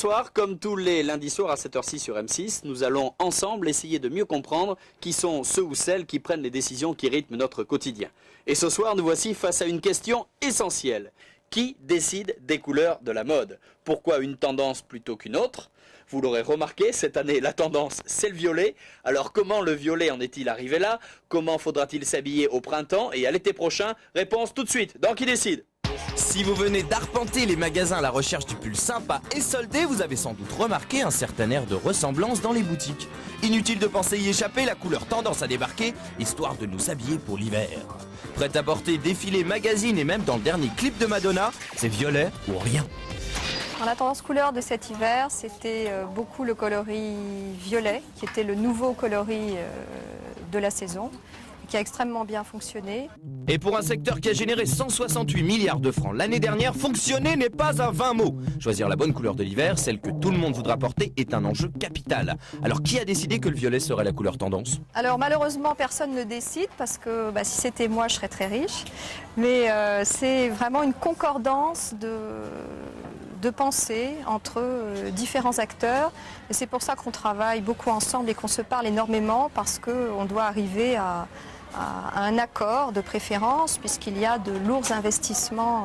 Bonsoir, comme tous les lundis soirs à cette heure-ci sur M6, nous allons ensemble essayer de mieux comprendre qui sont ceux ou celles qui prennent les décisions qui rythment notre quotidien. Et ce soir, nous voici face à une question essentielle. Qui décide des couleurs de la mode? Pourquoi une tendance plutôt qu'une autre? Vous l'aurez remarqué, cette année, la tendance, c'est le violet. Alors comment le violet en est-il arrivé là? Comment faudra-t-il s'habiller au printemps et à l'été prochain? Réponse tout de suite dans Qui décide? Si vous venez d'arpenter les magasins à la recherche du pull sympa et soldé, vous avez sans doute remarqué un certain air de ressemblance dans les boutiques. Inutile de penser y échapper, la couleur tendance à débarquer, histoire de nous habiller pour l'hiver. Prêt à porter défilé, magazine et même dans le dernier clip de Madonna, c'est violet ou rien. La tendance couleur de cet hiver, c'était beaucoup le coloris violet, qui était le nouveau coloris de la saison, qui a extrêmement bien fonctionné. Et pour un secteur qui a généré 168 milliards de francs l'année dernière, fonctionner n'est pas un vain mot. Choisir la bonne couleur de l'hiver, celle que tout le monde voudra porter, est un enjeu capital. Alors qui a décidé que le violet serait la couleur tendance? Alors malheureusement, personne ne décide, parce que si c'était moi, je serais très riche. Mais c'est vraiment une concordance de pensée entre différents acteurs. Et c'est pour ça qu'on travaille beaucoup ensemble et qu'on se parle énormément, parce qu'on doit arriver à un accord de préférence, puisqu'il y a de lourds investissements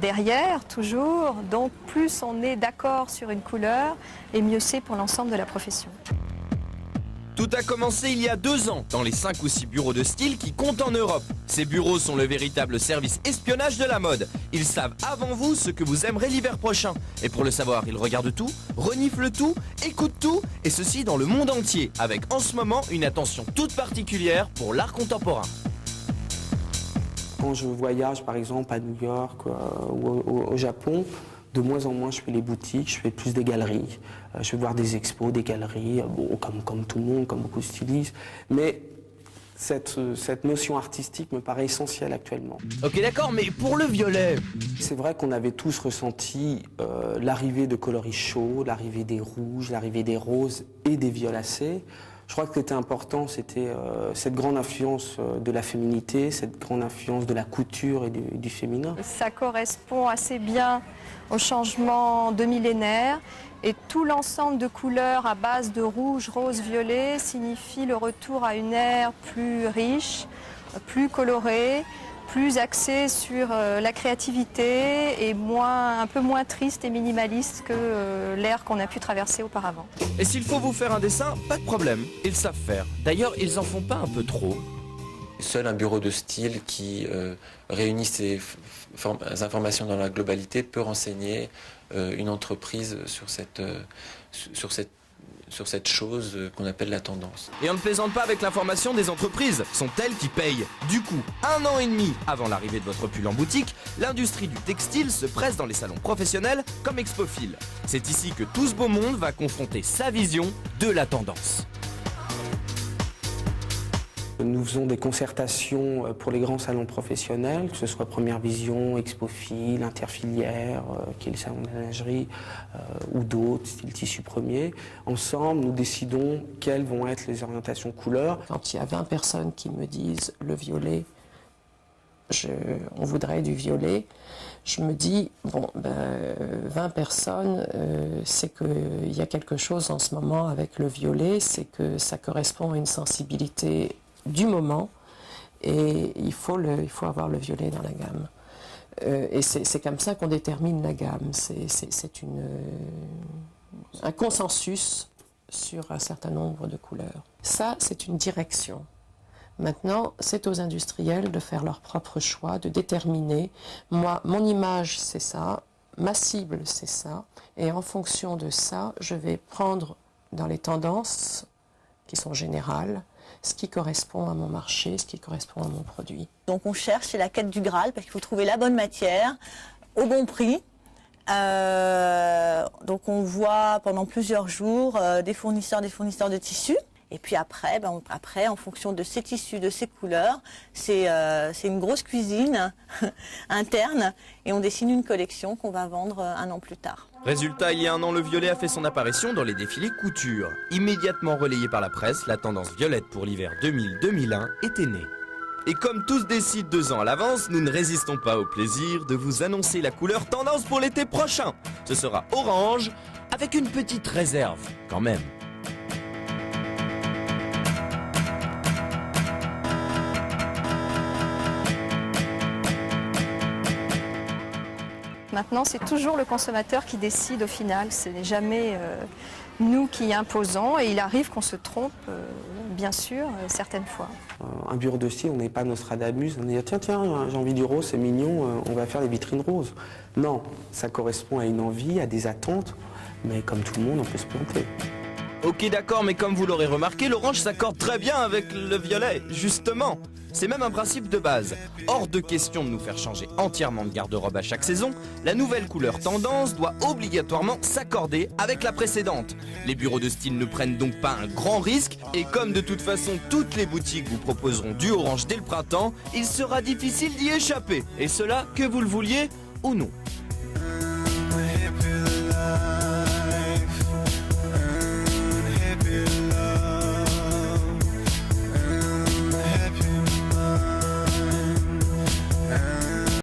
derrière, toujours. Donc plus on est d'accord sur une couleur, et mieux c'est pour l'ensemble de la profession. Tout a commencé il y a 2 ans, dans les 5 ou 6 bureaux de style qui comptent en Europe. Ces bureaux sont le véritable service espionnage de la mode. Ils savent avant vous ce que vous aimerez l'hiver prochain. Et pour le savoir, ils regardent tout, reniflent tout, écoutent tout, et ceci dans le monde entier, avec en ce moment une attention toute particulière pour l'art contemporain. Quand je voyage par exemple à New York ou au Japon, de moins en moins je fais les boutiques, je fais plus des galeries. Je vais voir des expos, des galeries, comme tout le monde, comme beaucoup de stylistes. Mais cette notion artistique me paraît essentielle actuellement. Ok d'accord, mais pour le violet... C'est vrai qu'on avait tous ressenti l'arrivée de coloris chauds, l'arrivée des rouges, l'arrivée des roses et des violacés. Je crois que ce qui était important, c'était cette grande influence de la féminité, cette grande influence de la couture et du féminin. Ça correspond assez bien au changement de millénaire, et tout l'ensemble de couleurs à base de rouge, rose, violet signifie le retour à une ère plus riche, plus colorée, plus axée sur la créativité et un peu moins triste et minimaliste que l'ère qu'on a pu traverser auparavant. Et s'il faut vous faire un dessin, pas de problème, ils savent faire. D'ailleurs, ils en font pas un peu trop. Seul un bureau de style qui réunit ces informations dans la globalité peut renseigner une entreprise sur cette chose qu'on appelle la tendance. Et on ne plaisante pas avec l'information des entreprises, sont elles qui payent. Du coup, 1 an et demi avant l'arrivée de votre pull en boutique, l'industrie du textile se presse dans les salons professionnels comme Expophile. C'est ici que tout ce beau monde va confronter sa vision de la tendance. Nous faisons des concertations pour les grands salons professionnels, que ce soit Première Vision, Expophile, Interfilière, qui est le salon de la lingerie, ou d'autres, style Tissu Premier. Ensemble, nous décidons quelles vont être les orientations couleurs. Quand il y a 20 personnes qui me disent le violet, on voudrait du violet, je me dis, 20 personnes, c'est qu'il y a quelque chose en ce moment avec le violet, c'est que ça correspond à une sensibilité du moment, et il faut avoir le violet dans la gamme. Et c'est comme ça qu'on détermine la gamme. C'est un consensus sur un certain nombre de couleurs. Ça, c'est une direction. Maintenant, c'est aux industriels de faire leur propre choix, de déterminer, moi, mon image, c'est ça, ma cible, c'est ça, et en fonction de ça, je vais prendre dans les tendances qui sont générales, ce qui correspond à mon marché, ce qui correspond à mon produit. Donc on cherche, c'est la quête du Graal, parce qu'il faut trouver la bonne matière, au bon prix. Donc on voit pendant plusieurs jours des fournisseurs de tissus. Et puis après, en fonction de ces tissus, de ces couleurs, c'est une grosse cuisine interne, et on dessine une collection qu'on va vendre 1 an plus tard. Résultat, il y a 1 an, le violet a fait son apparition dans les défilés couture. Immédiatement relayée par la presse, la tendance violette pour l'hiver 2000-2001 était née. Et comme tous décident 2 ans à l'avance, nous ne résistons pas au plaisir de vous annoncer la couleur tendance pour l'été prochain. Ce sera orange, avec une petite réserve quand même. Maintenant, c'est toujours le consommateur qui décide au final. Ce n'est jamais nous qui imposons. Et il arrive qu'on se trompe, bien sûr, certaines fois. Un bureau de style, on n'est pas Nostradamus, on dit tiens, j'ai envie du rose, c'est mignon, on va faire des vitrines roses. Non, ça correspond à une envie, à des attentes, mais comme tout le monde, on peut se planter. Ok d'accord, mais comme vous l'aurez remarqué, l'orange s'accorde très bien avec le violet, justement. C'est même un principe de base. Hors de question de nous faire changer entièrement de garde-robe à chaque saison, la nouvelle couleur tendance doit obligatoirement s'accorder avec la précédente. Les bureaux de style ne prennent donc pas un grand risque, et comme de toute façon toutes les boutiques vous proposeront du orange dès le printemps, il sera difficile d'y échapper, et cela que vous le vouliez ou non.